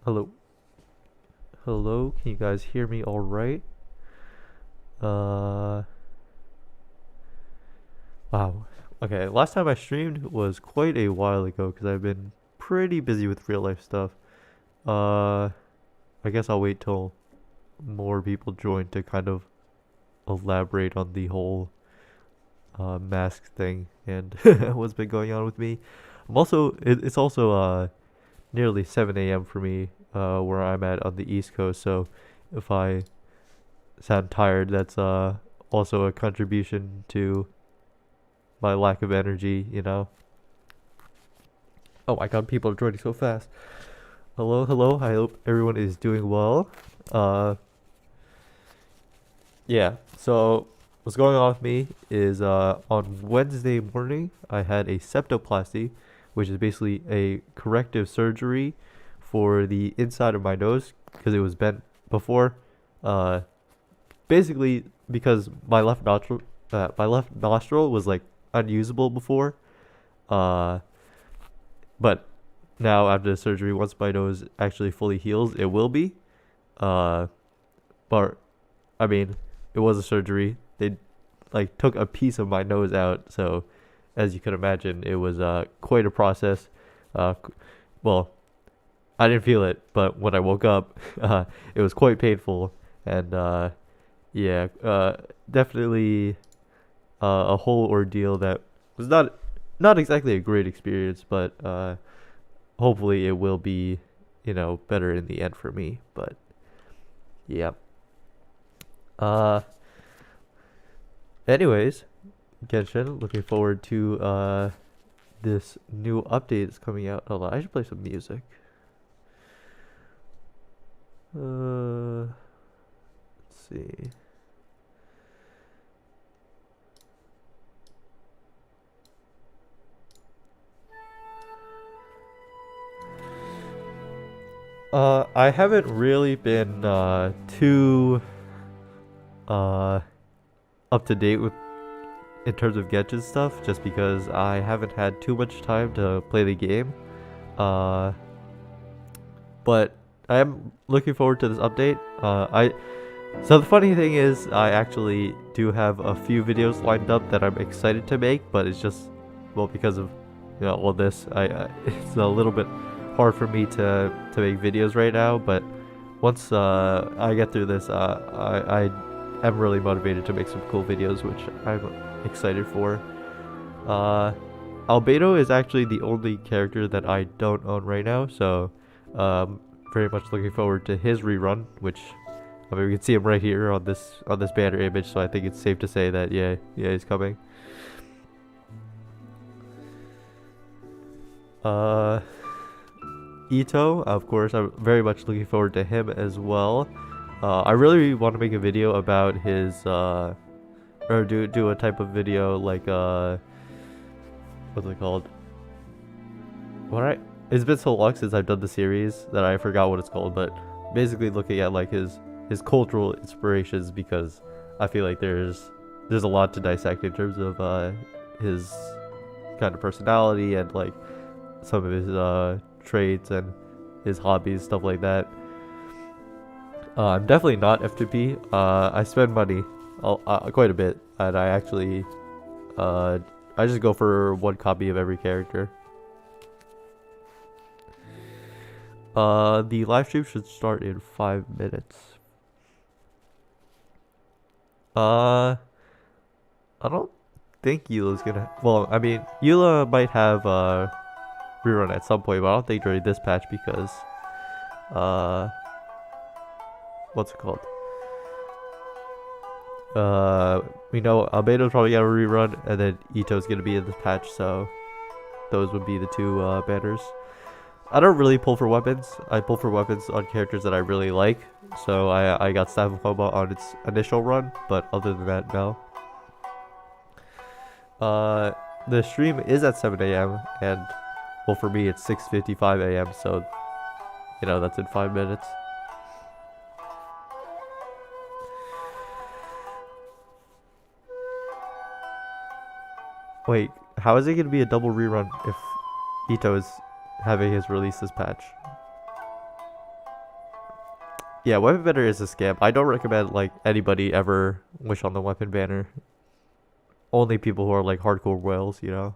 Hello. Hello, can you guys hear me all right? Uh, wow. Okay, last time I streamed was quite a while ago because I've been pretty busy with real life stuff. Uh, I guess I'll wait till more people join to kind of elaborate on the whole mask thing and what's been going on with me. It's also nearly 7 a.m. for me where I'm at on the East Coast, so if I sound tired, that's also a contribution to my lack of energy. Oh my god, people are joining so fast. Hello, hello. I hope everyone is doing well. Uh yeah. So what's going on with me is on Wednesday morning I had a septoplasty, which is basically a corrective surgery for the inside of my nose because it was bent before. Uh Basically because my left nostril was like unusable before. Uh, but now after the surgery, once my nose actually fully heals, it will be. Uh, but I mean, it was a surgery. They like took a piece of my nose out, so as you can imagine, it was quite a process. Uh, well, I didn't feel it, but when I woke up, it was quite painful, and yeah, definitely a whole ordeal that was not exactly a great experience, but hopefully it will be, better in the end for me. But yeah. Uh, anyways, Genshin, looking forward to this new update that's coming out. Hold on, I should play some music. Let's see. I haven't really been too uh up to date with in terms of Genshin stuff, just because I haven't had too much time to play the game. Uh, but I am looking forward to this update. I So the funny thing is, I actually do have a few videos lined up that I'm excited to make, but it's just, well, because of all this, it's a little bit hard for me to make videos right now. But once I get through this, I am really motivated to make some cool videos, which I'm excited for. Uh, Albedo is actually the only character that I don't own right now, so very much looking forward to his rerun, which I mean we can see him right here on this banner image, so I think it's safe to say that yeah he's coming. Uh, Ito, of course, I'm very much looking forward to him as well. I really want to make a video about his or do a type of video like what's it called? What I It's been so long since I've done the series that I forgot what it's called, but basically looking at like his cultural inspirations, because I feel like there's a lot to dissect in terms of his kind of personality and like some of his traits and his hobbies, stuff like that. I'm definitely not F2P. I spend money quite a bit, and I actually I just go for one copy of every character. The live stream should start in 5 minutes. I don't think Eula's gonna. Well, I mean, Eula might have rerun at some point, but I don't think during this patch because uh, what's it called? We know Albedo's probably got a rerun, and then Ito's gonna be in this patch, so those would be the two banners. I don't really pull for weapons. I pull for weapons on characters that I really like. So I got Staff of Homa on its initial run, but other than that, no. The stream is at 7 a.m. and well, for me it's 6:55 a.m. So that's in 5 minutes. Wait, how is it gonna be a double rerun if Ito is having his release this patch? Yeah, weapon banner is a scam. I don't recommend like anybody ever wish on the weapon banner. Only people who are like hardcore whales, you know.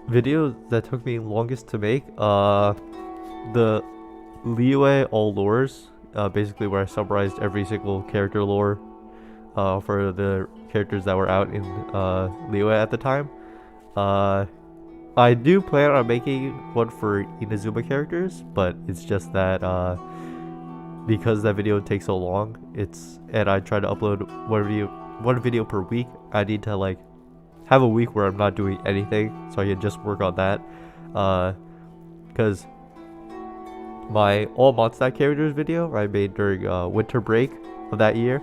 Video that took me longest to make, the Liyue all lores, basically where I summarized every single character lore, for the characters that were out in Liyue at the time. I do plan on making one for Inazuma characters, but it's just that because that video takes so long, and I try to upload one video per week. I need to like have a week where I'm not doing anything, so I can just work on that. Because my all Mondstadt characters video I made during winter break of that year,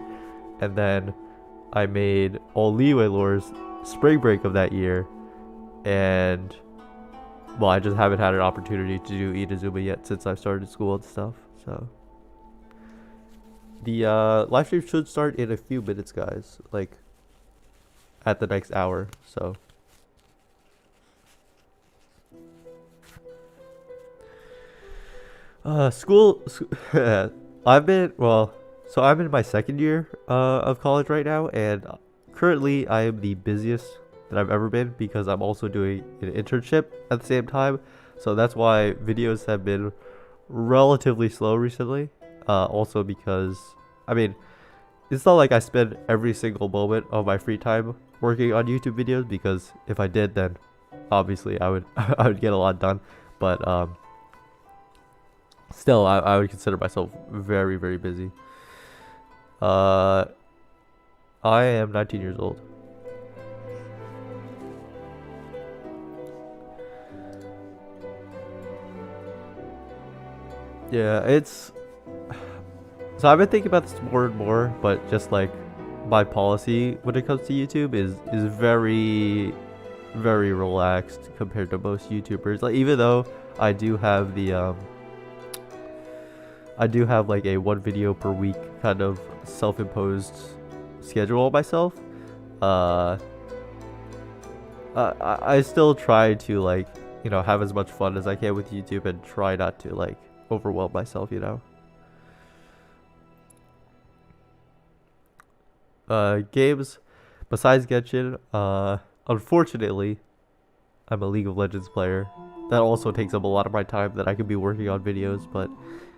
and then I made all Liyue lores spring break of that year, and well, I just haven't had an opportunity to do Inazuma yet since I started school and stuff. So the live stream should start in a few minutes, guys. Like at the next hour. So school. I'm in my second year of college right now, and currently I am the busiest that I've ever been because I'm also doing an internship at the same time. So that's why videos have been relatively slow recently. Also because, I mean, it's not like I spend every single moment of my free time working on YouTube videos, because if I did, then obviously I would I would get a lot done. But still, I would consider myself very, very busy. I am 19 years old. Yeah, so I've been thinking about this more and more, but just like my policy when it comes to YouTube is very, very relaxed compared to most YouTubers. Like, even though I do have like a one video per week kind of self-imposed schedule on myself, I still try to, like, you know, have as much fun as I can with YouTube and try not to like overwhelm myself, you know. Games besides Genshin, unfortunately, I'm a League of Legends player. That also takes up a lot of my time that I could be working on videos, but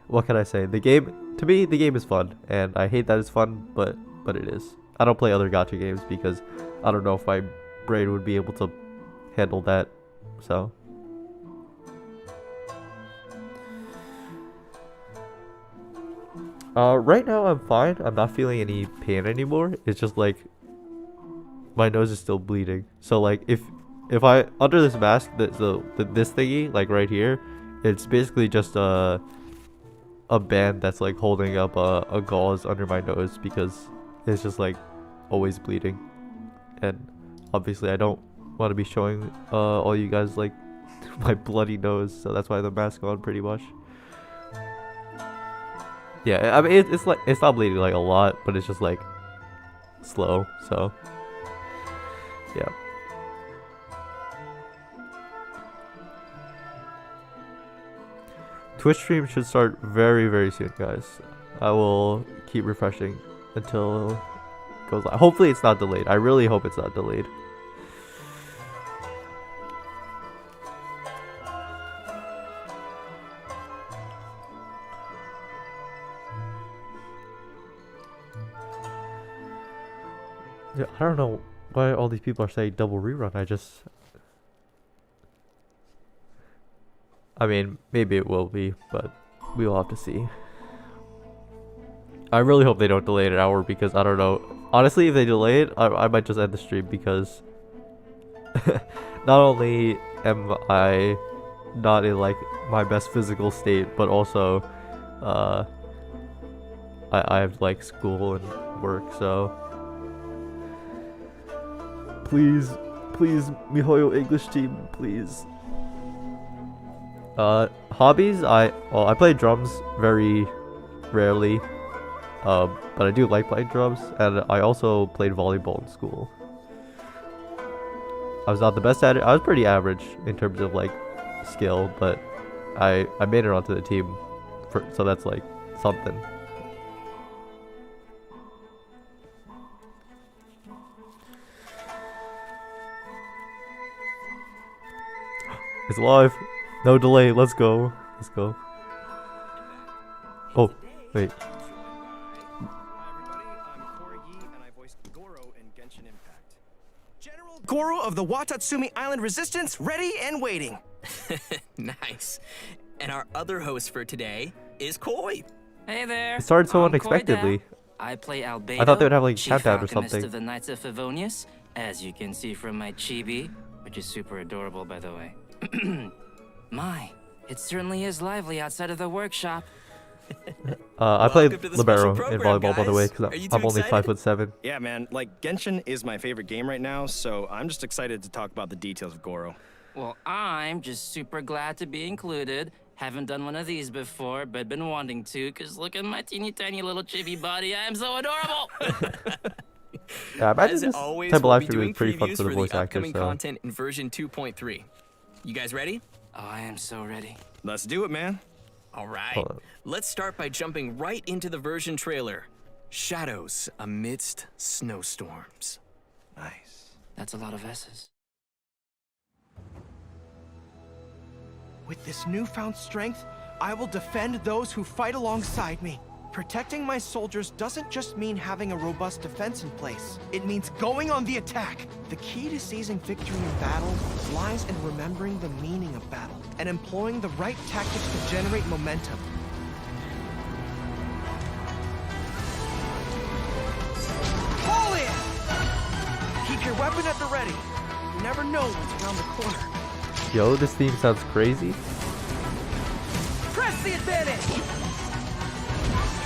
what can I say? To me, the game is fun, and I hate that it's fun, but it is. I don't play other gacha games because I don't know if my brain would be able to handle that, so. Right now I'm fine. I'm not feeling any pain anymore. It's just like my nose is still bleeding. So like if I under this mask, this thingy like right here, it's basically just a band that's like holding up a gauze under my nose because it's just like always bleeding, and obviously I don't want to be showing all you guys like my bloody nose, so that's why I have the mask on pretty much. Yeah, I mean it's like it's not bleeding like a lot, but it's just like slow. So yeah. Twitch stream should start very, very soon, guys. I will keep refreshing until it goes live. Hopefully it's not delayed. I really hope it's not delayed. Yeah, I don't know why all these people are saying double rerun. I mean, maybe it will be, but we will have to see. I really hope they don't delay it an hour, because I don't know. Honestly, if they delay it, I might just end the stream, because not only am I not in like my best physical state, but also I have like school and work, so please, MiHoYo English team, please. Hobbies, I play drums very rarely. But I do like playing drums, and I also played volleyball in school. I was not the best at it. I was pretty average in terms of like skill, but I made it onto the team, so that's like something. It's live. No delay. Let's go. Let's go. Oh, wait. Hi everybody, I'm Corey and I voiced Goro in Genshin Impact. General Goro of the Watatsumi Island Resistance, ready and waiting. Nice. And our other host for today is Koi. Hey there. It started so I'm unexpectedly. Koi. I play Albedo, I thought they would have like Chief countdown or Alchemist something. of the Knights of Favonius, as you can see from my chibi, which is super adorable, by the way. My, it certainly is lively outside of the workshop. I played Welcome to the libero special in program, volleyball, by the way, guys. because Are you I'm too only excited? 5'7". Yeah, man, like Genshin is my favorite game right now, so I'm just excited to talk about the details of Goro. Well, I'm just super glad to be included. Haven't done one of these before, but been wanting to, because look at my teeny tiny little chibi body. I am so adorable! Yeah, I imagine As this always, type of we'll live be stream doing is pretty fun previews for the voice actors. upcoming So content in version 2.3. You guys ready? Oh, I am so ready. Let's do it, man. All right. Hold on. Let's start by jumping right into the version trailer. Shadows amidst snowstorms. Nice. That's a lot of S's. With this newfound strength, I will defend those who fight alongside me. Protecting my soldiers doesn't just mean having a robust defense in place. It means going on the attack. The key to seizing victory in battle lies in remembering the meaning of battle and employing the right tactics to generate momentum. Pull in! Keep your weapon at the ready. You never know what's around the corner. yo, this theme sounds crazy. Press the advantage!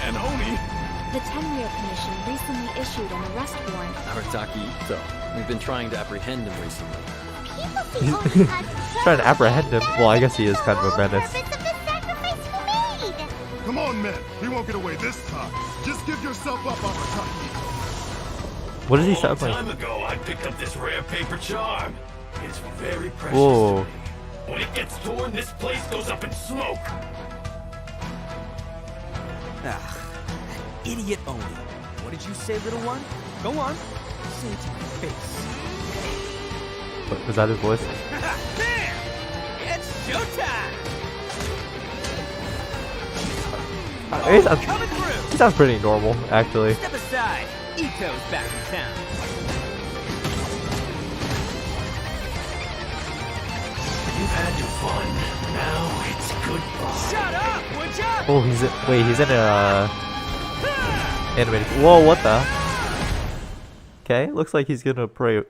And Oni, The Tenryou Commission recently issued an arrest warrant. Arataki Ito. We've been trying to apprehend him recently. People see Oni as Trying to apprehend him. Well, I guess he is kind of a menace. purpose of the sacrifice he made. come on, men. He won't get away this time. Just give yourself up, Arataki. What does he A long sound time like? ago, I picked up this rare paper charm. It's very precious Whoa. to me. When it gets torn, this place goes up in smoke. Ah, idiot Oni. What did you say, little one? Go on. Say it to my face. What, was that his voice? There! It's showtime! Coming through! He sounds pretty normal, actually. Step aside. Ito's back in town. You've had your fun. Now it's goodbye. Shut up, would ya? Oh, he's in a animated. Whoa, what the? Okay, looks like he's gonna play a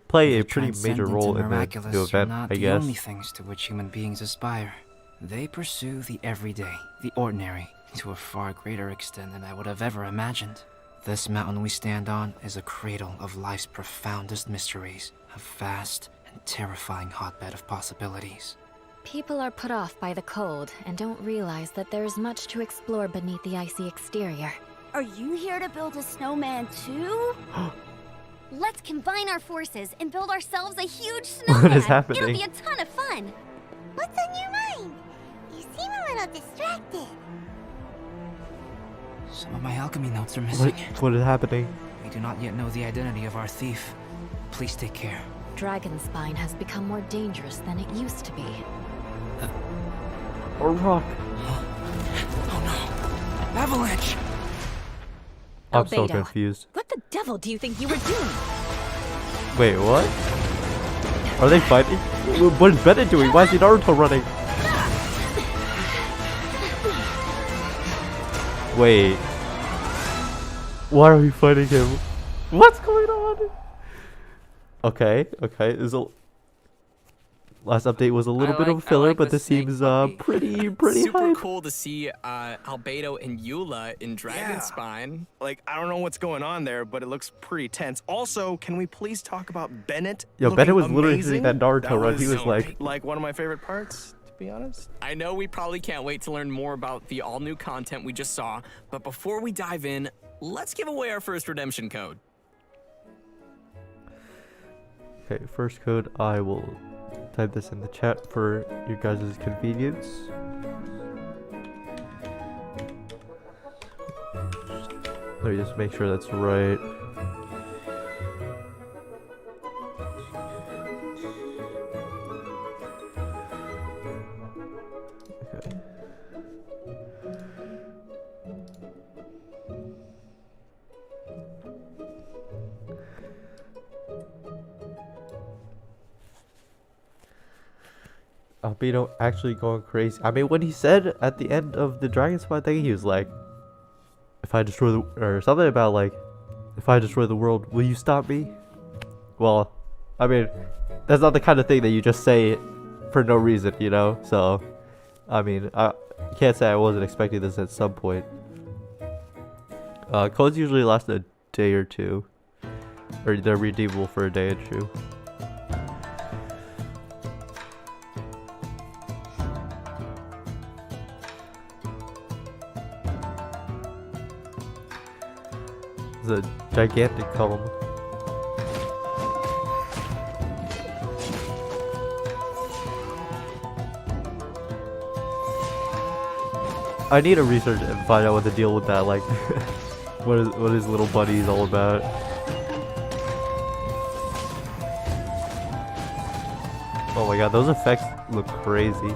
pretty major role in the new event, not I the guess. only things to which human beings aspire. They pursue the everyday, the ordinary, to a far greater extent than I would have ever imagined. This mountain we stand on is a cradle of life's profoundest mysteries, a vast and terrifying hotbed of possibilities. People are put off by the cold and don't realize that there is much to explore beneath the icy exterior. Are you here to build a snowman too? Let's combine our forces and build ourselves a huge snowman. What is happening? It'll be a ton of fun. What's on your mind? You seem a little distracted. Some of my alchemy notes are missing. What is happening? We do not yet know the identity of our thief. Please take care. Dragonspine has become more dangerous than it used to be. Or rock. Oh no! Avalanche! I'm so Albedo. confused. What the devil do you think you were doing? Wait, what? Are they fighting? What is Bennett doing? Why is he Naruto running? Wait. Why are we fighting him? What's going on? Okay, okay. Last update was a little bit of a filler, but this seems pretty Super hype. cool to see Albedo and Eula in Dragonspine. Like, I don't know what's going on there, but it looks pretty tense. Also, can we please talk about Bennett? Yo, looking Bennett was literally amazing? doing that Naruto run. He was so like, Like one of my favorite parts, to be honest. I know we probably can't wait to learn more about the all-new content we just saw, but before we dive in, let's give away our first redemption code. Okay, first code, I will type this in the chat for your guys' convenience. Let me just make sure that's right. Okay. Albino actually going crazy. I mean, when he said at the end of the Dragon Spot thing, he was like, if I destroy the, or something about like, if I destroy the world, will you stop me? Well, I mean, that's not the kind of thing that you just say for no reason, you know? So, I mean, I can't say I wasn't expecting this at some point. Codes usually last a day or two, or they're redeemable for a day or two. It's a gigantic comb. I need to research and find out what the deal with that, like, what his little buddy is all about. Oh my god, those effects look crazy.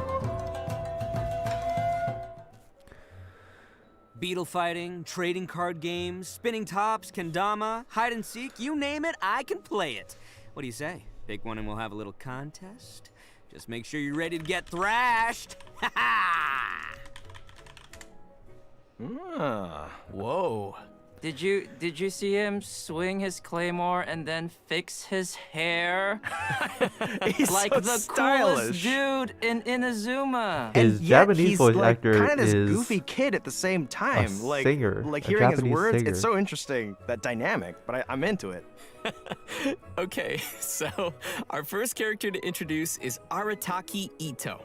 Beetle fighting, trading card games, spinning tops, kendama, hide and seek, you name it, I can play it. What do you say? Pick one and we'll have a little contest? Just make sure you're ready to get thrashed. Ha ha! Whoa. Did you see him swing his claymore and then fix his hair? He's like so the stylish. coolest dude in Inazuma. His And yet Japanese he's voice like actor kind of this is goofy kid at the same time. Like singer, like a hearing his Japanese words, singer. it's so interesting, that dynamic. But I'm into it. Okay, so our first character to introduce is Arataki Ito.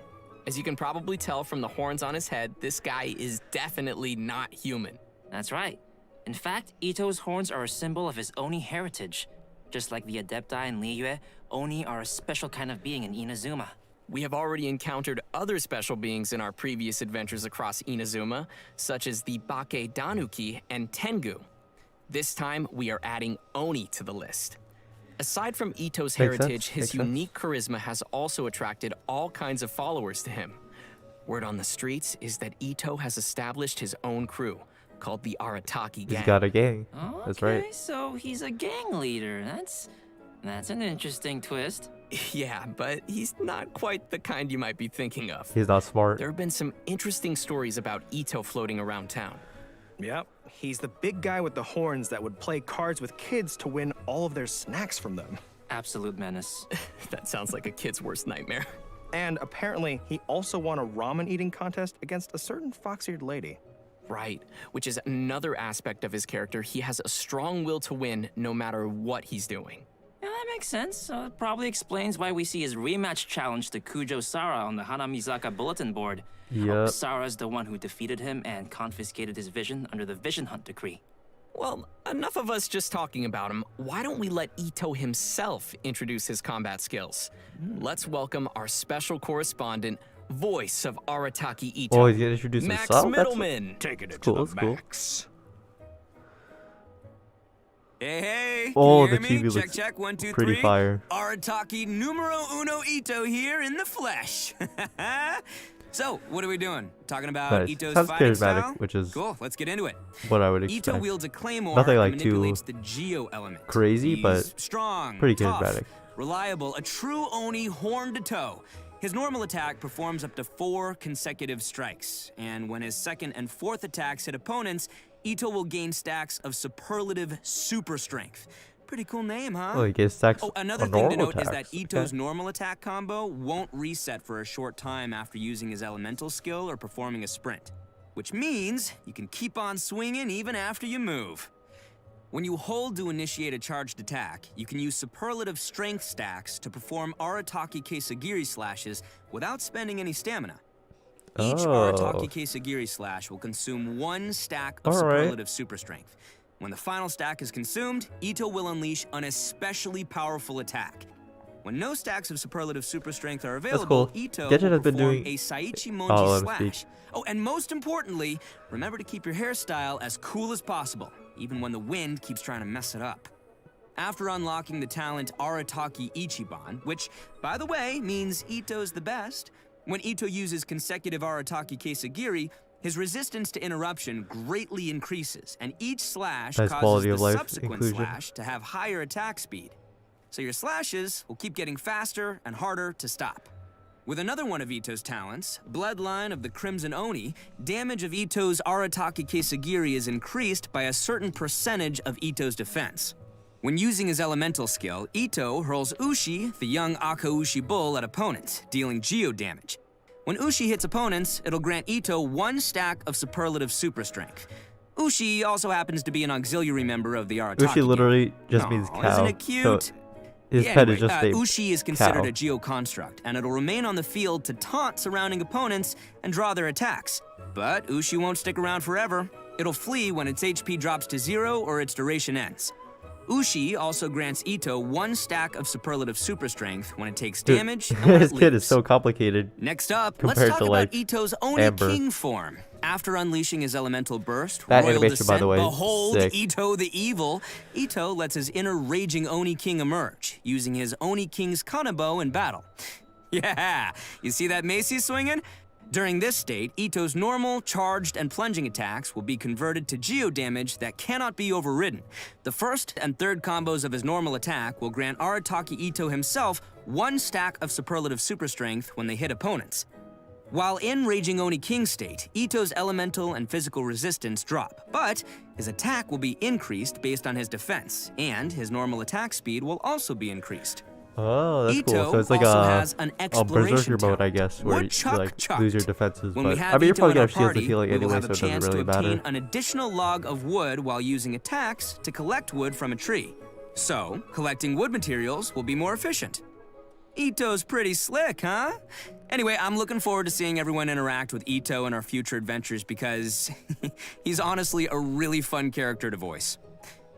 As you can probably tell from the horns on his head, this guy is definitely not human. That's right. In fact, Ito's horns are a symbol of his Oni heritage. Just like the Adepti in Liyue, Oni are a special kind of being in Inazuma. We have already encountered other special beings in our previous adventures across Inazuma, such as the Bake Danuki and Tengu. This time, we are adding Oni to the list. Aside from Ito's heritage, his unique charisma has also attracted all kinds of followers to him. Word on the streets is that Ito has established his own crew, called the Arataki Gang. He's got a gang. Okay, That's right. So he's a gang leader. That's an interesting twist. Yeah, but he's not quite the kind you might be thinking of. He's not smart. There have been some interesting stories about Ito floating around town. Yep, he's the big guy with the horns that would play cards with kids to win all of their snacks from them. Absolute menace. That sounds like a kid's worst nightmare. And apparently, he also won a ramen eating contest against a certain fox-eared lady. Right, which is another aspect of his character. He has a strong will to win no matter what he's doing. Yeah, that makes sense. It probably explains why we see his rematch challenge to Kujo Sara on the Hanamizaka bulletin board. Yep. Sara's the one who defeated him and confiscated his vision under the Vision Hunt decree. Well, enough of us just talking about him. Why don't we let Ito himself introduce his combat skills? Let's welcome our special correspondent, voice of Arataki Ito. Oh, he's gonna introduce Max himself? Middleman. Taking it cool, to that's the cool. max. Hey, Oh, can you the hear me? chibi looks check, 1, 2, pretty 3. fire. Arataki numero uno Ito here in the flesh. So, what are we doing? Talking about Nice. Ito's Sounds fighting charismatic, style? which is Cool, let's get into it. what I would expect. Ito wields a claymore Nothing like and too manipulates the geo element. crazy, He's but strong, pretty tough, charismatic. reliable, a true Oni horn to toe. His normal attack performs up to 4 consecutive strikes, and when his second and fourth attacks hit opponents, Ito will gain stacks of superlative super strength. Pretty cool name, huh? Oh, he gets stacks Oh, another on thing to normal note is that attacks. Ito's Okay. normal attack combo won't reset for a short time after using his elemental skill or performing a sprint, which means you can keep on swinging even after you move. When you hold to initiate a charged attack, you can use superlative strength stacks to perform Arataki Keisagiri slashes without spending any stamina. Each Arataki Keisagiri slash will consume 1 stack of superlative super strength. When the final stack is consumed, Ito will unleash an especially powerful attack. When no stacks of superlative super strength are available, Ito will perform a Saichi Monji slash. Oh, and most importantly, remember to keep your hairstyle as cool as possible, even when the wind keeps trying to mess it up. After unlocking the talent Arataki Ichiban, which, by the way, means Ito's the best, when Ito uses consecutive Arataki Keisagiri, his resistance to interruption greatly increases, and each slash causes the subsequent slash to have higher attack speed. So your slashes will keep getting faster and harder to stop. With another one of Ito's talents, Bloodline of the Crimson Oni, damage of Ito's Arataki Keisagiri is increased by a certain percentage of Ito's defense. When using his elemental skill, Ito hurls Ushi, the young Akaushi bull, at opponents, dealing geo damage. When Ushi hits opponents, it'll grant Ito 1 stack of superlative super strength. Ushi also happens to be an auxiliary member of the Arataki. Ushi literally just means cow. Isn't it cute? So his pet is just Ushi is considered a geo-construct, and it'll remain on the field to taunt surrounding opponents and draw their attacks. But Ushi won't stick around forever. It'll flee when its HP drops to 0 or its duration ends. Ushi also grants Ito 1 stack of superlative super strength when it takes damage and when This it kid leaves. is so complicated. Next up, let's talk about Ito's Oni King form. After unleashing his elemental burst, that Royal animation, Descent, by the way, behold sick. Ito the Evil, Ito lets his inner raging Oni King emerge, using his Oni King's Kanabo in battle. Yeah, you see that mace he's swinging? During this state, Ito's normal, charged, and plunging attacks will be converted to geo damage that cannot be overridden. The first and third combos of his normal attack will grant Arataki Ito himself 1 stack of superlative super strength when they hit opponents. While in Raging Oni King state, Ito's elemental and physical resistance drop, but his attack will be increased based on his defense, and his normal attack speed will also be increased. Oh, that's Ito cool. So it's like has an a berserker mode, I guess, where you like lose your defenses. But I mean, you're probably gonna shield the healing anyway, so it doesn't really matter. An additional log of wood while using attacks to collect wood from a tree. So, collecting wood materials will be more efficient. Ito's pretty slick, huh? Anyway, I'm looking forward to seeing everyone interact with Ito in our future adventures because he's honestly a really fun character to voice.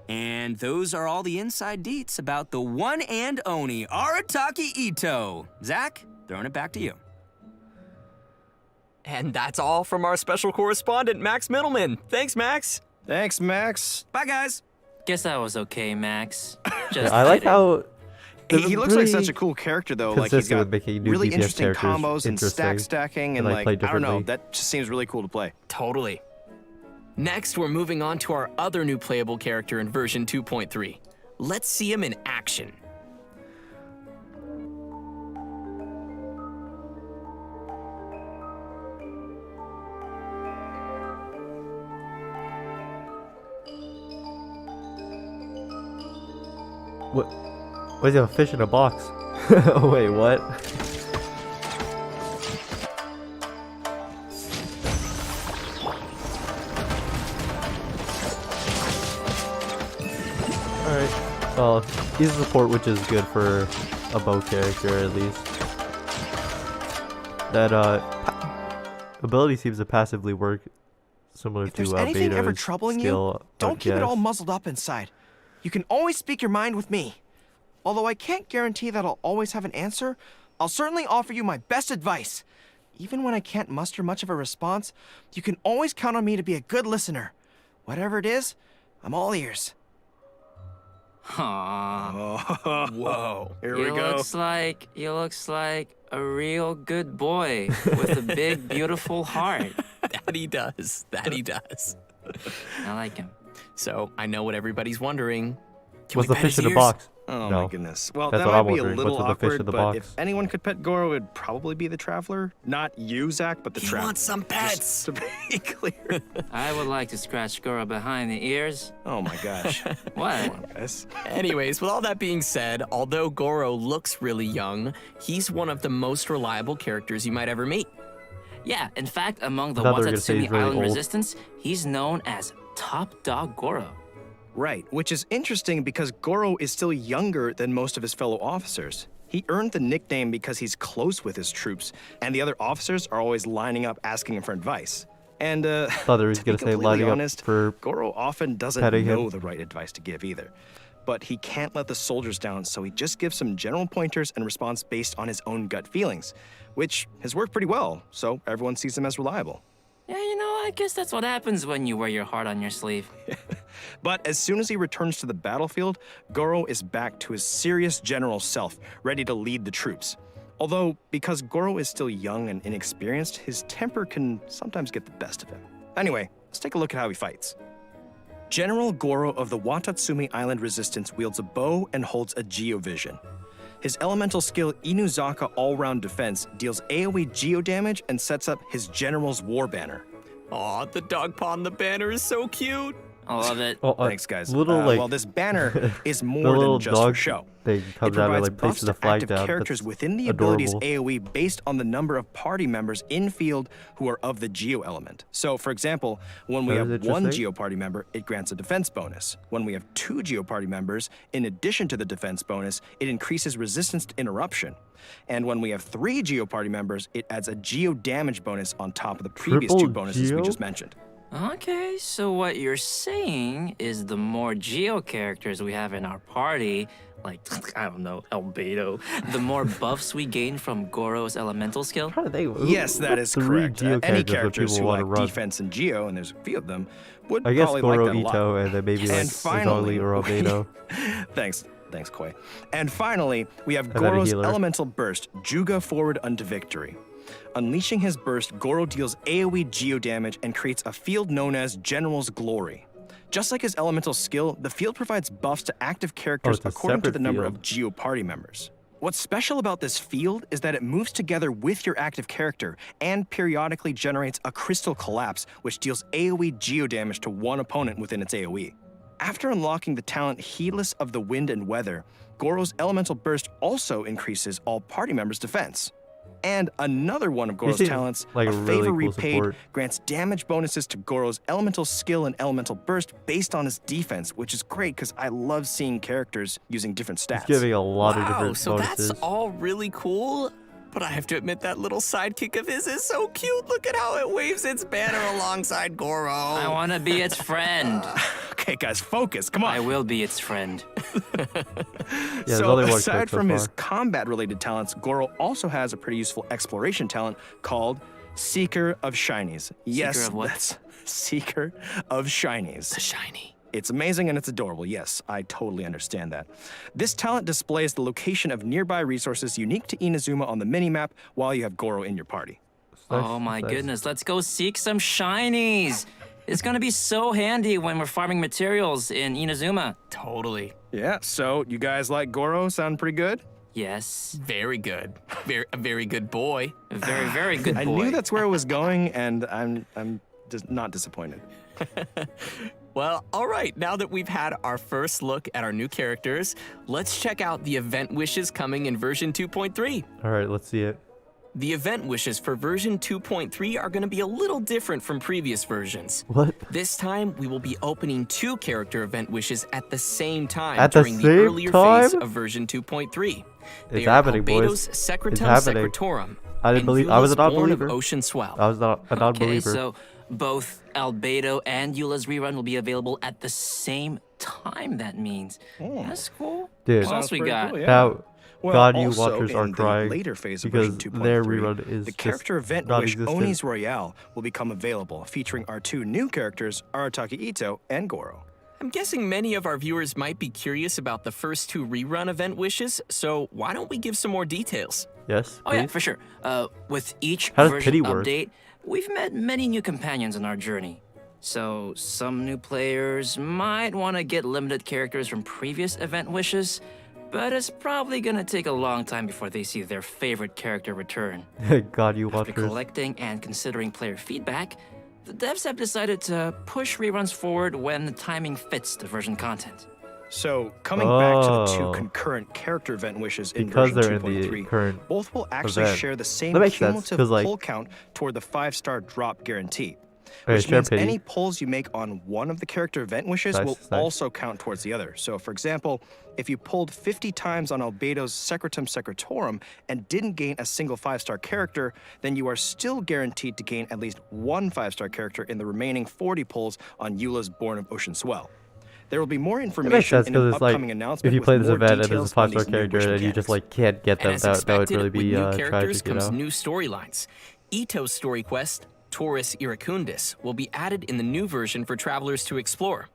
And those are all the inside deets about the one and only Arataki Ito. Zach, throwing it back to you. And that's all from our special correspondent, Max Middleman. Thanks, Max. Thanks, Max. Bye, guys. Guess that was okay, Max. Just I like how he looks like such a cool character, though. Like he's got really interesting combos and stacking, and like I don't know, that just seems really cool to play. Totally. Next, we're moving on to our other new playable character in version 2.3. Let's see him in action. What? Why is he a fish in a box? Wait, what? Alright. Well, he's a support, which is good for a bow character, at least. That, ability seems to passively work similar to If there's anything ever Beto's troubling skill, you, don't keep it all muzzled up inside. You can always speak your mind with me. Although I can't guarantee that I'll always have an answer, I'll certainly offer you my best advice. Even when I can't muster much of a response, you can always count on me to be a good listener. Whatever it is, I'm all ears. Aww. Whoa. Here we go. He looks like a real good boy with a big, beautiful heart. That he does. That he does. I like him. So, I know what everybody's wondering. What's the fish in the box? Oh No. my goodness. Well, That's that what I'm might be a wondering. little What's with the fish awkward, in the but box? if anyone could pet Goro, it would probably be the Traveler. Not you, Zach, but the He Traveler. wants some pets. Just to be clear. I would like to scratch Goro behind the ears. Oh my gosh. What? Come on, guys. Anyways, with all that being said, although Goro looks really young, he's one of the most reliable characters you might ever meet. Yeah, in fact, among the I thought they were gonna say Watatsumi he's really Island old. Resistance, he's known as Top Dog Goro. Right, which is interesting because Goro is still younger than most of his fellow officers. He earned the nickname because he's close with his troops, and the other officers are always lining up asking him for advice. And thought he was to be gonna say completely lining honest, up for Goro often doesn't know the right advice to give either. But he can't let the soldiers down, so he just gives some general pointers and responds based on his own gut feelings, which has worked pretty well, so everyone sees him as reliable. Yeah, you know, I guess that's what happens when you wear your heart on your sleeve. But as soon as he returns to the battlefield, Goro is back to his serious general self, ready to lead the troops. Although, because Goro is still young and inexperienced, his temper can sometimes get the best of him. Anyway, let's take a look at how he fights. General Goro of the Watatsumi Island Resistance wields a bow and holds a Geovision. His elemental skill Inuzaka All-Round Defense deals AoE geo damage and sets up his General's War Banner. Aw, the dog paw on the banner is so cute. I love it. Thanks, guys. Well, this banner is more than just for show. Thing comes it out provides and, buffs places the to flag active down. characters That's within the adorable. ability's AoE based on the number of party members in field who are of the Geo element. So, for example, when we have one Geo party member, it grants a defense bonus. When we have 2 Geo party members, in addition to the defense bonus, it increases resistance to interruption. And when we have 3 Geo party members, it adds a Geo damage bonus on top of the previous 2 bonuses we just mentioned. Okay, so what you're saying is the more Geo characters we have in our party, like, I don't know, Albedo, the more buffs we gain from Goro's elemental skill? Yes, that is correct. Any characters who like defense and Geo, and there's a few of them, would probably Goro, like that a Ito, lot. and then maybe like finally, or Albedo. Thanks, Koi. And finally, we have Goro's elemental burst, Juga Forward unto Victory. Unleashing his burst, Goro deals AoE geo damage and creates a field known as General's Glory. Just like his elemental skill, the field provides buffs to active characters according to the number of Geo party members. What's special about this field is that it moves together with your active character and periodically generates a crystal collapse, which deals AoE geo damage to one opponent within its AoE. After unlocking the talent Heedless of the Wind and Weather, Goro's elemental burst also increases all party members' defense. And another one of Goro's talents, like a really favor cool repaid, support. grants damage bonuses to Goro's elemental skill and elemental burst based on his defense, which is great because I love seeing characters using different stats. He's giving a lot of different so bonuses. That's all really cool. But I have to admit that little sidekick of his is so cute. Look at how it waves its banner alongside Goro. I want to be its friend. Okay, guys, focus. Come on. I will be its friend. So aside from his combat-related talents, Goro also has a pretty useful exploration talent called Seeker of Shinies. Yes, Seeker of what? That's Seeker of Shinies. The shiny. It's amazing and it's adorable. Yes, I totally understand that. This talent displays the location of nearby resources unique to Inazuma on the minimap while you have Goro in your party. Oh my goodness, let's go seek some shinies. It's gonna be so handy when we're farming materials in Inazuma. Totally. Yeah, so you guys like Goro? Sound pretty good? Yes. Very good. A very good boy. A very, very good boy. I knew that's where it was going, and I'm just not disappointed. Well, all right, now that we've had our first look at our new characters, let's check out the event wishes coming in version 2.3. All right, let's see it. The event wishes for version 2.3 are going to be a little different from previous versions. What? This time, we will be opening 2 character event wishes at the same time At the during the same earlier phase of version 2.3. It's happening, boys. Albedo's Secretum It's happening. Secretorum. I didn't believe. I was a Eula's Born of non-believer. Ocean Swell. I was not a non-believer. Okay, so both Albedo and Eula's rerun will be available at the same time, that means. That's cool. Dude. What else we got? Cool, yeah. Now, Well, God, you also watchers are in the crying later phase of because version 2.3, their rerun is the character just event wish non-existent. Oni's Royale will become available, featuring our 2 new characters, Arataki Ito and Goro. I'm guessing many of our viewers might be curious about the first 2 rerun event wishes, so why don't we give some more details? Yes, Oh yeah, please. for sure. With each How does version pity work? update, we've met many new companions on our journey. So some new players might want to get limited characters from previous event wishes, but it's probably gonna take a long time before they see their favorite character return. God, you After watchers. collecting and considering player feedback, the devs have decided to push reruns forward when the timing fits the version content. So, coming back to the 2 Oh. concurrent character event wishes in Because version they're in the 2.3, current both will actually event. share the same That makes sense, cumulative 'cause, like- pull count toward the 5-star drop guarantee. which share means pity. any pulls you make on one of the character event wishes will also count towards the other. So, for example, if you pulled 50 times on Albedo's Secretum Secretorum and didn't gain a single 5-star character, then you are still guaranteed to gain at least one 5-star character in the remaining 40 pulls on Eula's Born of Ocean Swell. There will be more It makes information sense in an because it's like upcoming announcement if you with play this more event and there's a details on 5-star these new character wish and you just mechanics. like can't get them, And as that would expected, really be with new characters tragic, you comes know? new storylines. Ito's story quest, Taurus Iracundus, will be added in the new version for travelers to explore.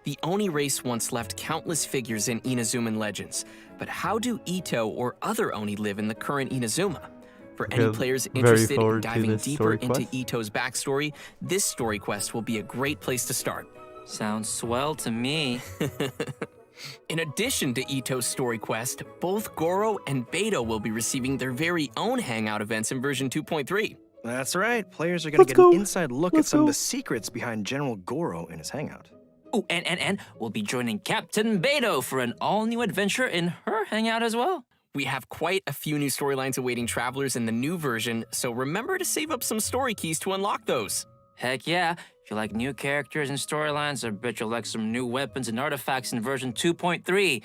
The Oni race once left countless figures in Inazuman legends, but how do Ito or other Oni live in the current Inazuma? For any players interested in diving deeper into Ito's backstory, this story quest will be a great place to start. Sounds swell to me. In addition to Ito's story quest, both Goro and Beto will be receiving their very own hangout events in version 2.3. That's right. Players are going to get an inside look at some of the secrets behind General Goro in his hangout. Oh, and we'll be joining Captain Beto for an all-new adventure in her hangout as well. We have quite a few new storylines awaiting travelers in the new version, so remember to save up some story keys to unlock those. Heck yeah. If you like new characters and storylines, I bet you'll like some new weapons and artifacts in version 2.3.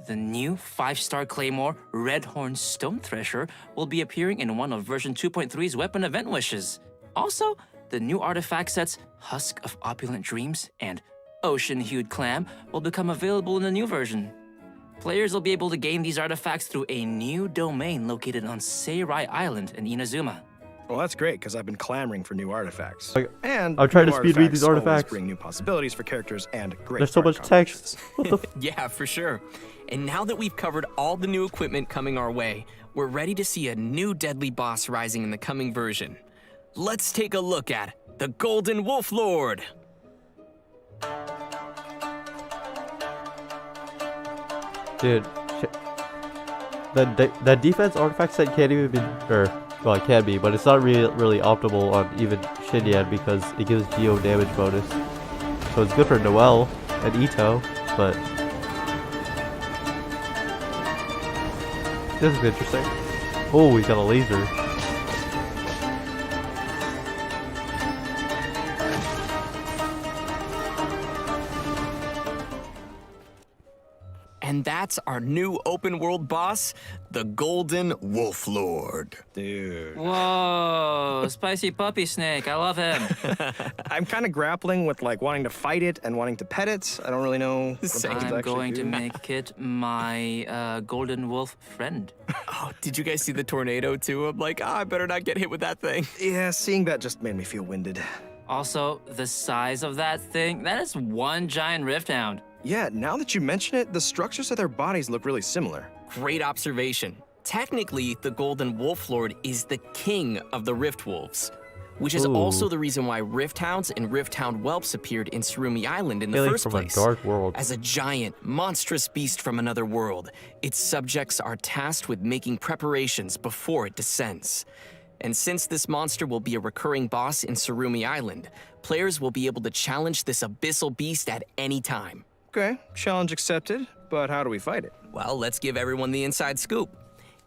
The new 5-star Claymore Redhorn Stone Thresher will be appearing in one of version 2.3's weapon event wishes. Also, the new artifact sets Husk of Opulent Dreams and Ocean-Hued Clam will become available in the new version. Players will be able to gain these artifacts through a new domain located on Seirai Island in Inazuma. Well, that's great, because I've been clamoring for new artifacts. Like, And I'm trying new to speed read these always artifacts. bring new possibilities for characters and great There's so card much text. What the Yeah, for sure. And now that we've covered all the new equipment coming our way, we're ready to see a new deadly boss rising in the coming version. Let's take a look at the Golden Wolf Lord. Dude, that defense artifact set can't even be, well, it can be, but it's not really optimal on even Shinyan because it gives Geo damage bonus. So it's good for Noelle and Ito, but this is interesting. Oh, he's got a laser. And that's our new open world boss, the Golden Wolf Lord. Dude. Whoa, spicy puppy snake. I love him. I'm kind of grappling with like wanting to fight it and wanting to pet it. I don't really know what I'm I'm going to make it my golden wolf friend. Oh, did you guys see the tornado too? I'm like, I better not get hit with that thing. Yeah, seeing that just made me feel winded. Also, the size of that thing, that is one giant rift hound. Yeah, now that you mention it, the structures of their bodies look really similar. Great observation. Technically, the Golden Wolf Lord is the king of the Rift Wolves, which is also the reason why Rift Hounds and Rift Hound whelps appeared in Surumi Island in the first place. From a dark world. As a giant, monstrous beast from another world, its subjects are tasked with making preparations before it descends. And since this monster will be a recurring boss in Surumi Island, players will be able to challenge this abyssal beast at any time. Okay, challenge accepted, but how do we fight it? Well, let's give everyone the inside scoop.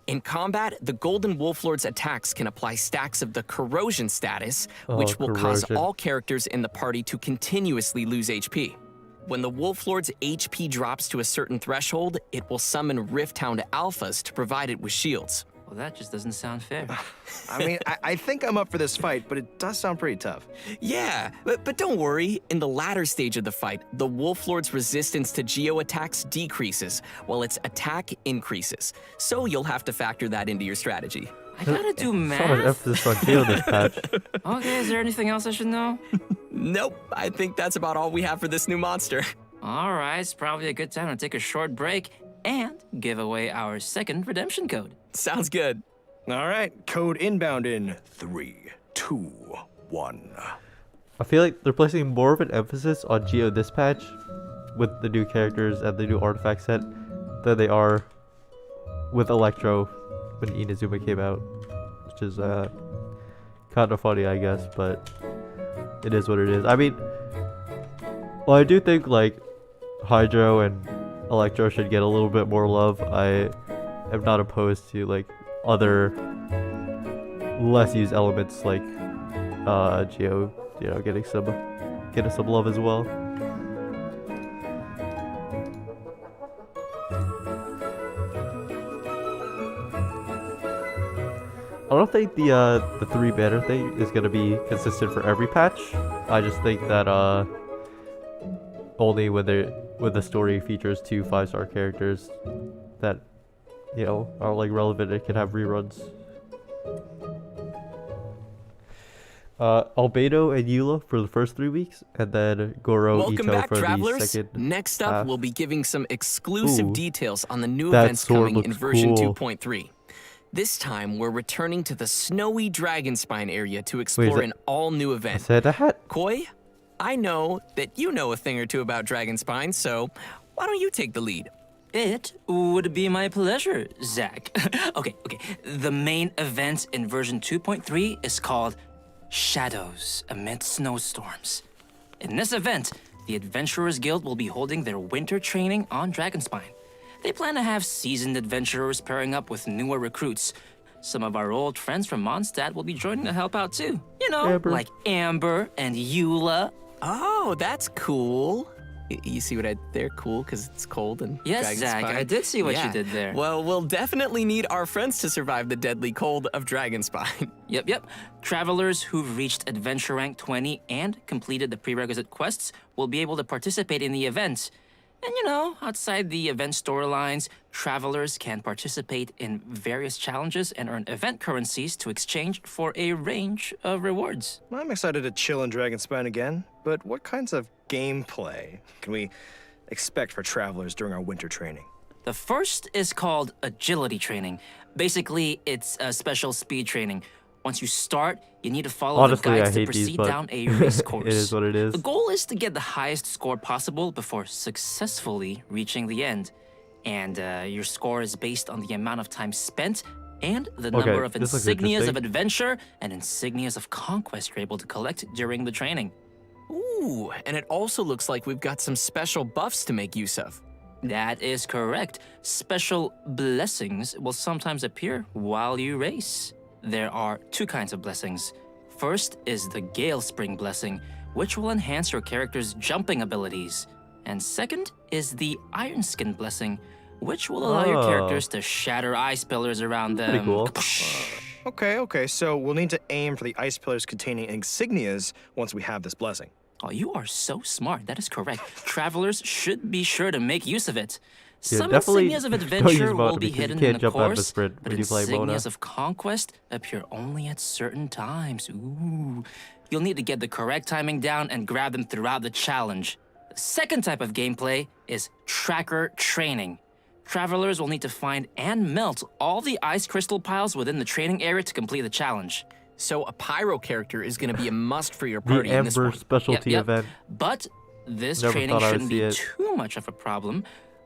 In combat, the Golden Wolf Lord's attacks can apply stacks of the corrosion status, which will cause all characters in the party to continuously lose HP. When the Wolf Lord's HP drops to a certain threshold, it will summon Rift Hound Alphas to provide it with shields. Well, that just doesn't sound fair. I mean, I think I'm up for this fight, but it does sound pretty tough. Yeah, but don't worry. In the latter stage of the fight, the Wolf Lord's resistance to Geo attacks decreases, while its attack increases. So you'll have to factor that into your strategy. I gotta do math. So much emphasis on Geo this patch. Okay, is there anything else I should know? Nope, I think that's about all we have for this new monster. All right, it's probably a good time to take a short break and give away our second redemption code. Sounds good. All right, code inbound in 3, 2, 1. I feel like they're placing more of an emphasis on Geo this patch with the new characters and the new artifact set than they are with Electro when Inazuma came out, which is kind of funny, I guess, but it is what it is. I mean, well, I do think like Hydro and Electro should get a little bit more love. I am not opposed to like other less used elements like Geo you know, getting some love as well. I don't think the 3 banner thing is gonna be consistent for every patch. I just think that only when the story features 2 5-star characters that, you know, are like relevant, it can have reruns. Albedo and Eula for the first 3 weeks, and then Goro Welcome Ito back, for travelers. the second. Next up, half. we'll be giving some exclusive Ooh, details on the new that events sword coming in looks version cool. 2.3. This time, we're returning to the snowy Dragonspine area to explore an all-new event. Said that? Koi, I know that you know a thing or two about Dragonspine, so why don't you take the lead? It would be my pleasure, Zach. Okay. The main event in version 2.3 is called Shadows Amid Snowstorms. In this event, the Adventurers Guild will be holding their winter training on Dragonspine. They plan to have seasoned adventurers pairing up with newer recruits. Some of our old friends from Mondstadt will be joining to help out too. You know, Amber. like Amber and Eula. Oh, that's cool. You see what I did there? Cool, because it's cold and Yes, Zach, I did see what you did there. Well, we'll definitely need our friends to survive the deadly cold of Dragonspine. Yep. Travelers who've reached Adventure Rank 20 and completed the prerequisite quests will be able to participate in the event. And you know, outside the event storylines, travelers can participate in various challenges and earn event currencies to exchange for a range of rewards. I'm excited to chill in Dragonspine again, but what kinds of gameplay can we expect for travelers during our winter training? The first is called agility training. Basically, it's a special speed training. Once you start, you need to follow Honestly, the I guides to hate proceed these, but down a race course. it is what it is. The goal is to get the highest score possible before successfully reaching the end. And your score is based on the amount of time spent and the number of this looks insignias of interesting. adventure and insignias of conquest you're able to collect during the training. Ooh, and it also looks like we've got some special buffs to make use of. That is correct. Special blessings will sometimes appear while you race. There are 2 kinds of blessings. First is the Gale Spring blessing, which will enhance your character's jumping abilities. And second is the Iron Skin blessing, which will allow your characters to shatter ice pillars around them. Pretty cool. Okay, so we'll need to aim for the ice pillars containing insignias once we have this blessing. Oh, you are so smart. That is correct. Travelers should be sure to make use of it. Yeah, Some definitely insignias of don't use adventure Mona will be because you hidden can't in the jump out of a course, sprint but when you play Mona. insignias of conquest appear only at certain times. Ooh. You'll need to get the correct timing down and grab them throughout the challenge. The second type of gameplay is tracker training. Travelers will need to find and melt all the ice crystal piles within the training area to complete the challenge. So a pyro character is going to be a must for your party The in this Ember one. specialty event. But this Never training thought I would shouldn't see be it. too much of a problem.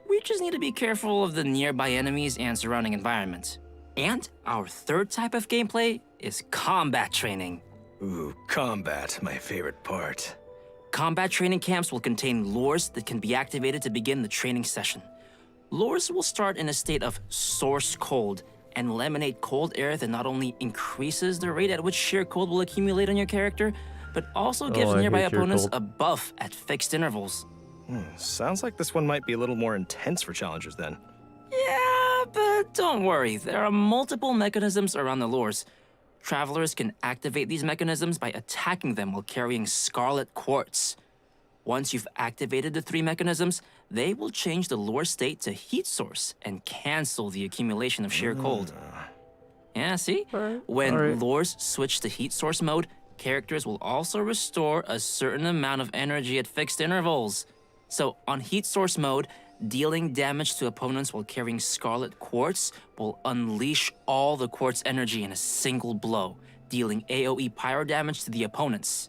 We just need to be careful of the nearby enemies and surrounding environment. And our third type of gameplay is combat training. Ooh, combat, my favorite part. Combat training camps will contain lures that can be activated to begin the training session. Lures will start in a state of source cold and emanate cold air that not only increases the rate at which sheer cold will accumulate on your character, but also gives I nearby hate sheer opponents cold. a buff at fixed intervals. Sounds like this one might be a little more intense for challengers then. Yeah, but don't worry. There are multiple mechanisms around the lures. Travelers can activate these mechanisms by attacking them while carrying Scarlet Quartz. Once you've activated the 3 mechanisms, they will change the lure state to heat source and cancel the accumulation of sheer cold. Yeah, see? When lures switch to heat source mode, characters will also restore a certain amount of energy at fixed intervals. So on heat source mode, dealing damage to opponents while carrying Scarlet Quartz will unleash all the quartz energy in a single blow, dealing AoE pyro damage to the opponents.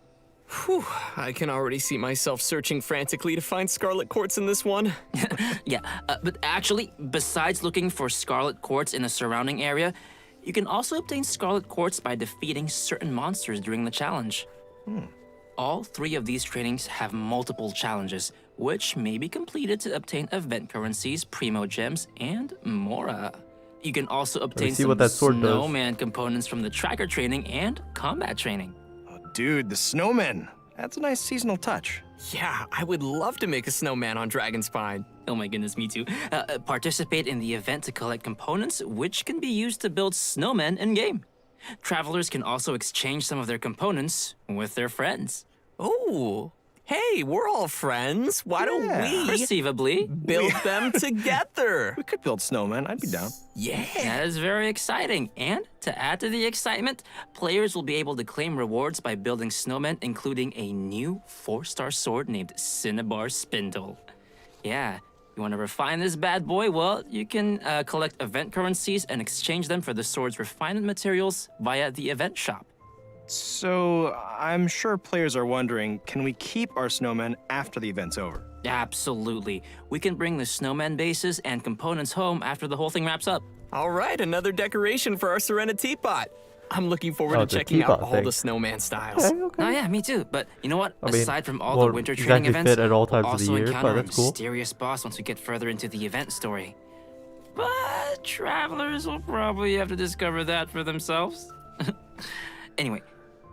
Whew, I can already see myself searching frantically to find Scarlet Quartz in this one. Yeah, but actually, besides looking for Scarlet Quartz in the surrounding area, you can also obtain Scarlet Quartz by defeating certain monsters during the challenge. All 3 of these trainings have multiple challenges, which may be completed to obtain event currencies, primo gems, and more. You can also obtain see some what that sword does. snowman components from the tracker training and combat training. Dude, the snowmen. That's a nice seasonal touch. Yeah, I would love to make a snowman on Dragonspine. Oh my goodness, me too. Participate in the event to collect components which can be used to build snowmen in-game. Travelers can also exchange some of their components with their friends. Oh, hey, we're all friends. Why don't we Perceivably. build them together? We could build snowmen. I'd be down. Yeah. That is very exciting. And to add to the excitement, players will be able to claim rewards by building snowmen, including a new 4-star sword named Cinnabar Spindle. Yeah, you want to refine this bad boy? Well, you can collect event currencies and exchange them for the sword's refinement materials via the event shop. So, I'm sure players are wondering, can we keep our snowmen after the event's over? Absolutely. We can bring the snowman bases and components home after the whole thing wraps up. All right, another decoration for our Serena teapot. I'm looking forward to the checking out teapot all thing. the snowman styles. Okay. Oh yeah, me too. But you know what? I mean, Aside from all won't the winter training exactly events, fit at all we'll times of the also year, but encounter a that's cool. mysterious boss once we get further into the event story. But travelers will probably have to discover that for themselves. Anyway,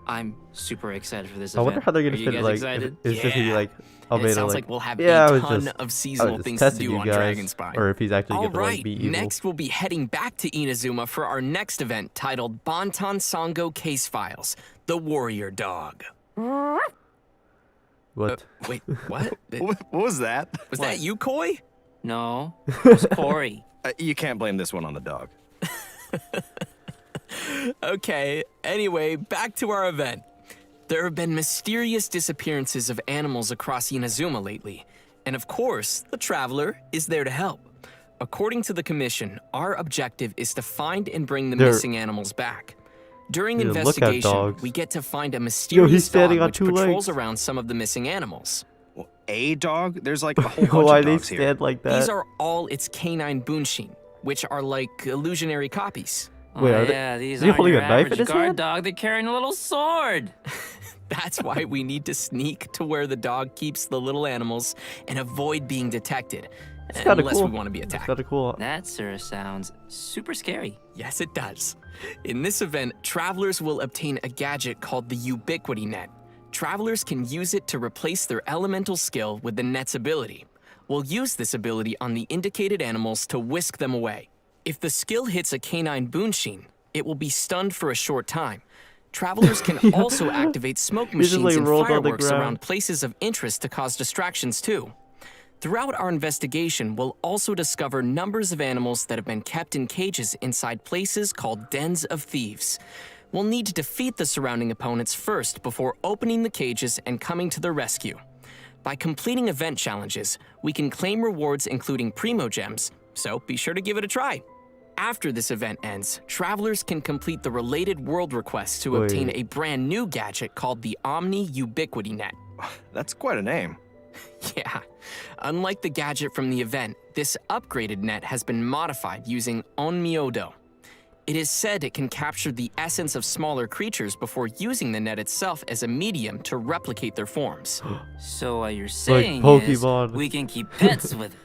I'm super excited for this I event. wonder how they're gonna Are you fit guys like. excited? It's just gonna be like. And made it sounds like, like we'll have yeah, I a was ton just, of seasonal just things to testing do you on guys, Dragonspine. or if he's actually All gonna right, like be evil. next we'll be heading back to Inazuma for our next event titled Bantan Sango Case Files, The Warrior Dog. What? Wait, what? What was that? Was that you, Koi? No, it's Corey. You can't blame this one on the dog. Okay, anyway, back to our event. There have been mysterious disappearances of animals across Inazuma lately, and of course, the Traveler is there to help. According to the Commission, our objective is to find and bring the missing animals back. During Dude, look at investigation, dogs. we get to find a mysterious he's standing dog on which 2 patrols legs. around some of the missing animals. Well, a dog? There's like a whole bunch Why of they dogs here. stand like that? These are all its canine bunshin, which are like illusionary copies. Wait, Oh, are they- yeah, these is he aren't holding your a knife in average his guard hand? dog. They're carrying a little sword. That's why we need to sneak to where the dog keeps the little animals and avoid being detected, kinda unless cool. we want to be It's attacked. kind of cool. That sure sounds super scary. Yes, it does. In this event, travelers will obtain a gadget called the Ubiquity Net. Travelers can use it to replace their elemental skill with the net's ability. We'll use this ability on the indicated animals to whisk them away. If the skill hits a canine bunshin, it will be stunned for a short time. Travelers can also activate smoke He just, machines like, and rolled on the fireworks ground. around places of interest to cause distractions too. Throughout our investigation, we'll also discover numbers of animals that have been kept in cages inside places called dens of thieves. We'll need to defeat the surrounding opponents first before opening the cages and coming to their rescue. By completing event challenges, we can claim rewards including Primo Gems, so be sure to give it a try. After this event ends, travelers can complete the related world requests to obtain a brand new gadget called the Omni Ubiquity Net. That's quite a name. Yeah. Unlike the gadget from the event, this upgraded net has been modified using Onmyodo. It is said it can capture the essence of smaller creatures before using the net itself as a medium to replicate their forms. So what you're saying is Pokemon. we can keep pets with it.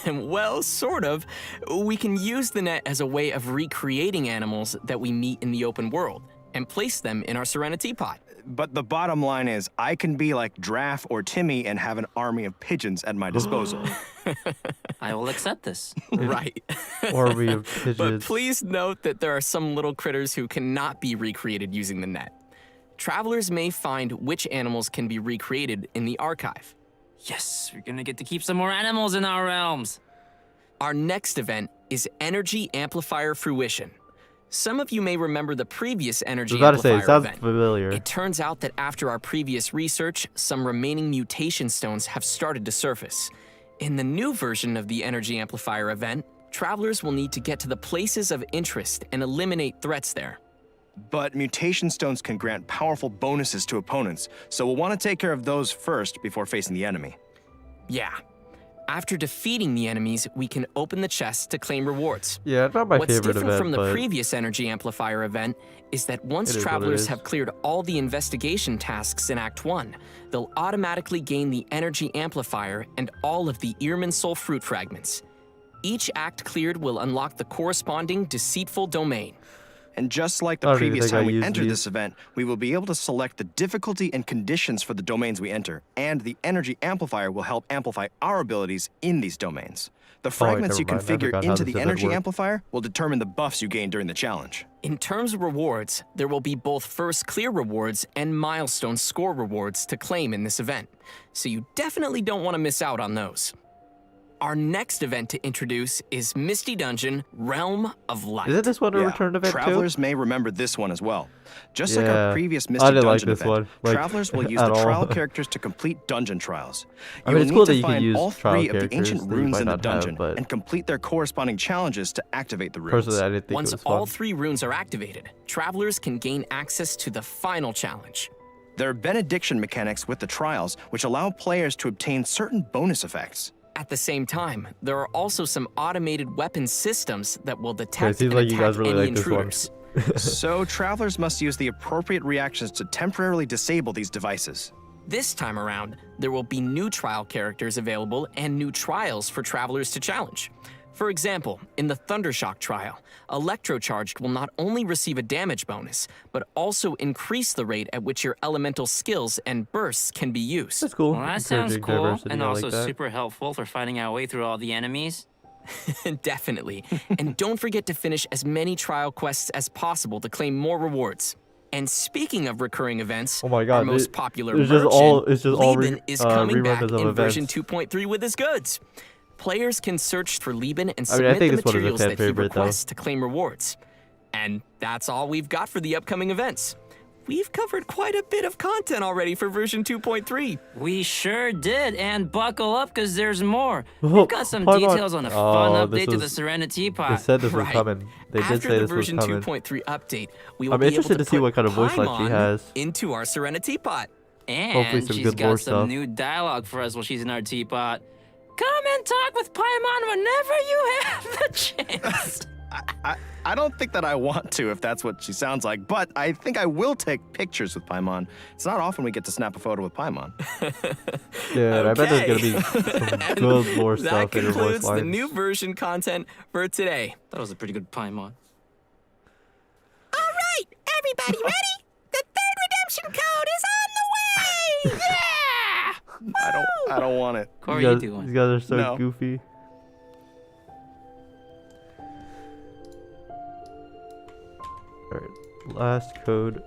And well, sort of. We can use the net as a way of recreating animals that we meet in the open world and place them in our Serena teapot. But the bottom line is, I can be like Draff or Timmy and have an army of pigeons at my disposal. I will accept this. Right. Army of But pigeons. please note that there are some little critters who cannot be recreated using the net. Travelers may find which animals can be recreated in the archive. Yes, we're gonna get to keep some more animals in our realms. Our next event is Energy Amplifier Fruition. Some of you may remember the previous Energy I was about to say, Amplifier it sounds event. familiar. It turns out that after our previous research, some remaining mutation stones have started to surface. In the new version of the Energy Amplifier event, travelers will need to get to the places of interest and eliminate threats there. But mutation stones can grant powerful bonuses to opponents, so we'll want to take care of those first before facing the enemy. Yeah. After defeating the enemies, we can open the chests to claim rewards. Yeah, not my What's favorite different event, from the but previous Energy Amplifier event is that once It is what it travelers is. have cleared all the investigation tasks in Act 1, they'll automatically gain the Energy Amplifier and all of the Earman Soul Fruit fragments. Each act cleared will unlock the corresponding deceitful domain. And just like I the don't even previous think I time we used entered these. this event, we will be able to select the difficulty and conditions for the domains we enter, and the energy amplifier will help amplify our abilities in these domains. The fragments you never mind. I configure forgot how into this the event energy worked. amplifier will determine the buffs you gain during the challenge. In terms of rewards, there will be both first clear rewards and milestone score rewards to claim in this event, so you definitely don't want to miss out on those. Our next event to introduce is Misty Dungeon Realm of Light. Isn't this one a return event Travelers too? may remember this one as well. Just like Yeah. our previous I Misty didn't like Dungeon this event, one, like, travelers will use at the all. trial characters to complete dungeon trials. I You mean, will it's need cool to that you can find use all trial 3 of the characters ancient that you runes might in the not have, dungeon but- and complete their corresponding challenges to activate the runes. Personally, I didn't think Once it was all fun. 3 runes are activated, travelers can gain access to the final challenge. There are benediction mechanics with the trials, which allow players to obtain certain bonus effects. At the same time, there are also some automated weapon systems that will Okay, detect seems and like you guys attack really any like this one. intruders. So travelers must use the appropriate reactions to temporarily disable these devices. This time around, there will be new trial characters available and new trials for travelers to challenge. For example, in the Thundershock trial, Electrocharged will not only receive a damage bonus, but also increase the rate at which your elemental skills and bursts can be used. That's cool. Well, that sounds Encouraging cool, diversity, and I also like that. super helpful for finding our way through all the enemies. Definitely. And don't forget to finish as many trial quests as possible to claim more rewards. And speaking of recurring events, Oh my God, our most it- popular it's just merchant, all- it's just all Lieben, re- is coming back reruns of in version events. 2.3 with his goods. Players can search for Lieben and I mean, I submit think the this one is a materials fan that he favorite, though. requests to claim rewards. And that's all we've got for the upcoming events. We've covered quite a bit of content already for version 2.3. We sure did, and buckle up because there's more. Oh, We've got some hold on. details on a fun Oh, this update to the was- Serenity They Pot. said this was Right. coming. They did After say the this was version coming. 2.3 update, we will I'm be able interested to see put what kind of voice line she Paimon has. into our Serenity Pot. Hopefully And some she's good got lore some stuff. new dialogue for us while she's in our teapot. Come and talk with Paimon whenever you have the chance. I don't think that I want to if that's what she sounds like, but I think I will take pictures with Paimon. It's not often we get to snap a photo with Paimon. Yeah, I bet there's Okay. gonna be some good lore That stuff in your voice concludes the lines. new version content for today. That was a pretty good Paimon. All right, everybody ready? The third redemption code is on the way! Yeah! I don't want it. Corey, you you guys, do one. these guys are so No. goofy. Alright, last code.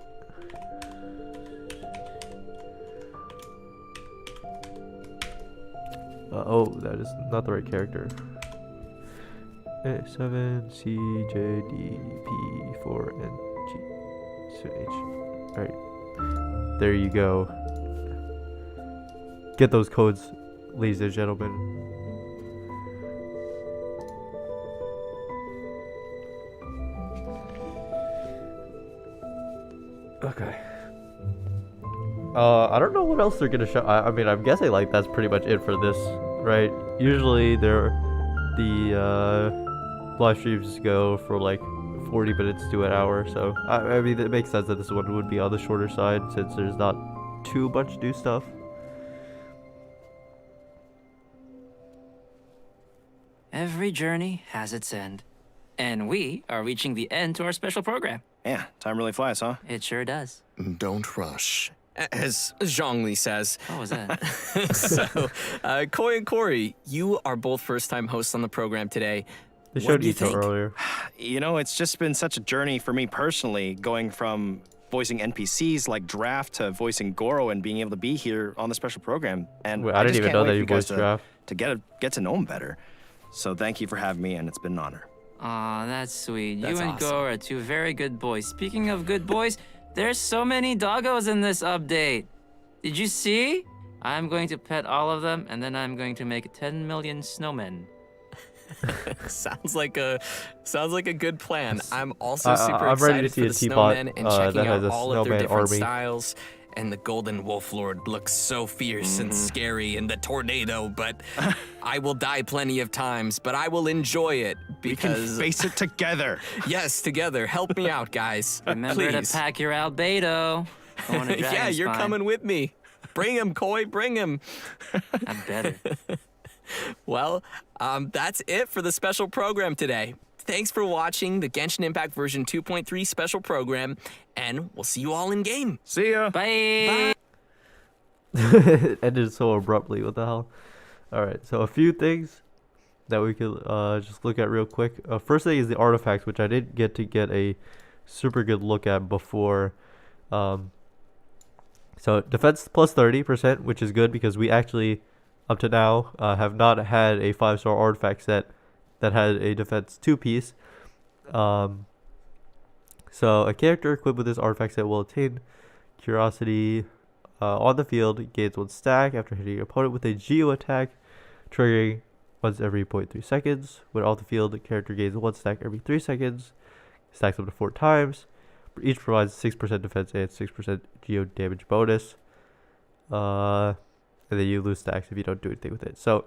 Oh, that is not the right character. A7 C J D P 4 N G so H. Alright, there you go. Get those codes, ladies and gentlemen. Okay. I don't know what else they're gonna show. I mean, I'm guessing like that's pretty much it for this, right? Usually the live streams go for like 40 minutes to an hour, so I mean it makes sense that this one would be on the shorter side since there's not too much new stuff. Every journey has its end. And we are reaching the end to our special program. Yeah, time really flies, huh? It sure does. Don't rush. As Zhongli says. What was that? So, Koi and Corey, you are both first-time hosts on the program today. They What showed do you Ito think? earlier. You know, it's just been such a journey for me personally, going from voicing NPCs like Draft to voicing Goro and being able to be here on the special program. And Wait, I didn't just even can't know wait that for you guys voiced Draft. to get to know him better. So thank you for having me, and it's been an honor. Aw, that's sweet. That's you and awesome. Go are two very good boys. Speaking of good boys, there's so many doggos in this update. Did you see? I'm going to pet all of them, and then I'm going to make 10 million snowmen. sounds like a good plan. I'm also super I'm ready to excited see for a the teapot, snowmen and that checking has out a all of their snowman different army. styles. And the Golden Wolf Lord looks so fierce and scary in the tornado, but I will die plenty of times, but I will enjoy it We can because face it together. yes, together. Help me out, guys. Remember Please. to pack your albedo. Going to Yeah, Dragon you're Spine. coming with me. Bring him, Koi, bring him. I better. Well, that's it for the special program today. Thanks for watching the Genshin Impact version 2.3 special program, and we'll see you all in game. See ya. Bye. It ended so abruptly. What the hell? All right. So a few things that we could just look at real quick. First thing is the artifacts, which I didn't get a super good look at before. So defense plus 30%, which is good because we actually, up to now, have not had a 5-star artifact set that had a defense 2-piece. So a character equipped with this artifact set will attain curiosity on the field, gains 1 stack after hitting an opponent with a Geo attack, triggering once every 0.3 seconds. When off the field, the character gains 1 stack every 3 seconds, stacks up to 4 times. Each provides 6% defense and 6% geo damage bonus. And then you lose stacks if you don't do anything with it. So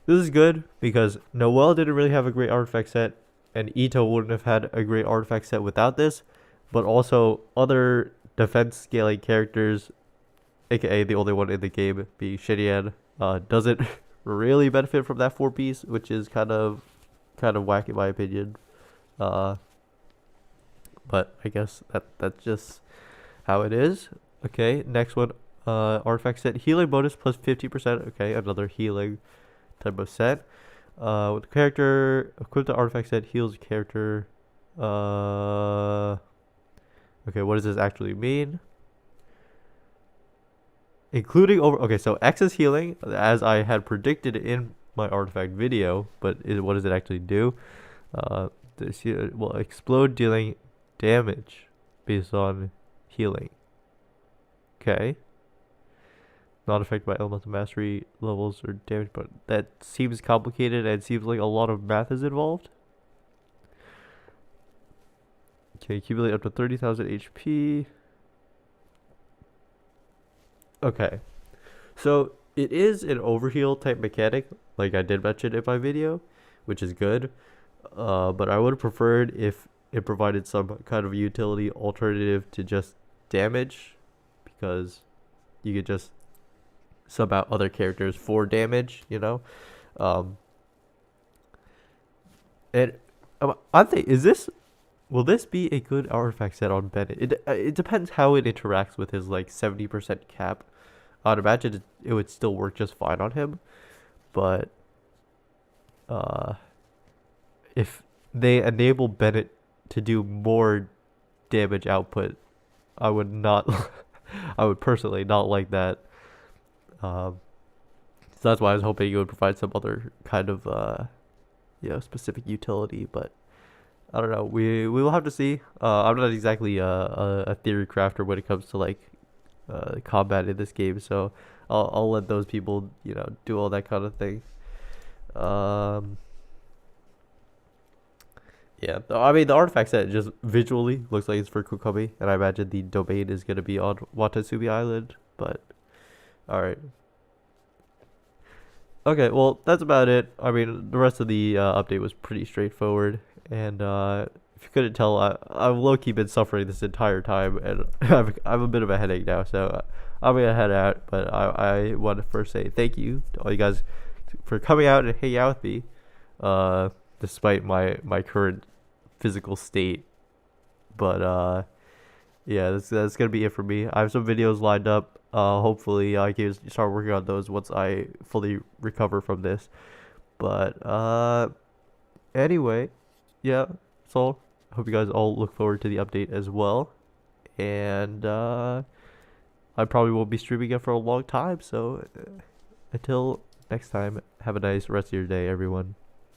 this is good because Noelle didn't really have a great artifact set, and Ito wouldn't have had a great artifact set without this. But also other defense scaling characters, aka the only one in the game being Shinian, doesn't really benefit from that 4-piece, which is kind of whack in my opinion. But I guess that's just how it is. Okay, next one, artifact set healing bonus plus 50%. Okay, another healing type of set. With the character equipped the artifact set heals character. Okay, what does this actually mean? Including over. Okay, so X is healing, as I had predicted in my artifact video. But what does it actually do? This will explode, dealing damage based on healing. Okay. Not affected by elemental mastery levels or damage, but that seems complicated and seems like a lot of math is involved. Okay, accumulate up to 30,000 HP. Okay. So it is an overheal type mechanic, like I did mention in my video, which is good. But I would have preferred if it provided some kind of utility alternative to just damage, because you could just sub out other characters for damage, you know. And I think, will this be a good artifact set on Bennett? It depends how it interacts with his like 70% cap. I'd imagine it would still work just fine on him, but if they enable Bennett to do more damage output, I would not I would personally not like that. So that's why I was hoping it would provide some other kind of specific utility, but I don't know. We will have to see. I'm not exactly a theory crafter when it comes to like combat in this game, so I'll let those people do all that kind of thing. Yeah, I mean, the artifact set just visually looks like it's for Kokomi, and I imagine the domain is going to be on Watasumi Island, but alright. Okay, well, that's about it. I mean, the rest of the update was pretty straightforward, and if you couldn't tell, I've low-key been suffering this entire time, and I'm a bit of a headache now, so I'm going to head out, but I want to first say thank you to all you guys for coming out and hanging out with me, despite my current physical state. But yeah, that's gonna be it for me. I have some videos lined up. Hopefully I can start working on those once I fully recover from this. But anyway, yeah, that's all. I hope you guys all look forward to the update as well. And I probably won't be streaming it for a long time, so until next time, have a nice rest of your day, everyone.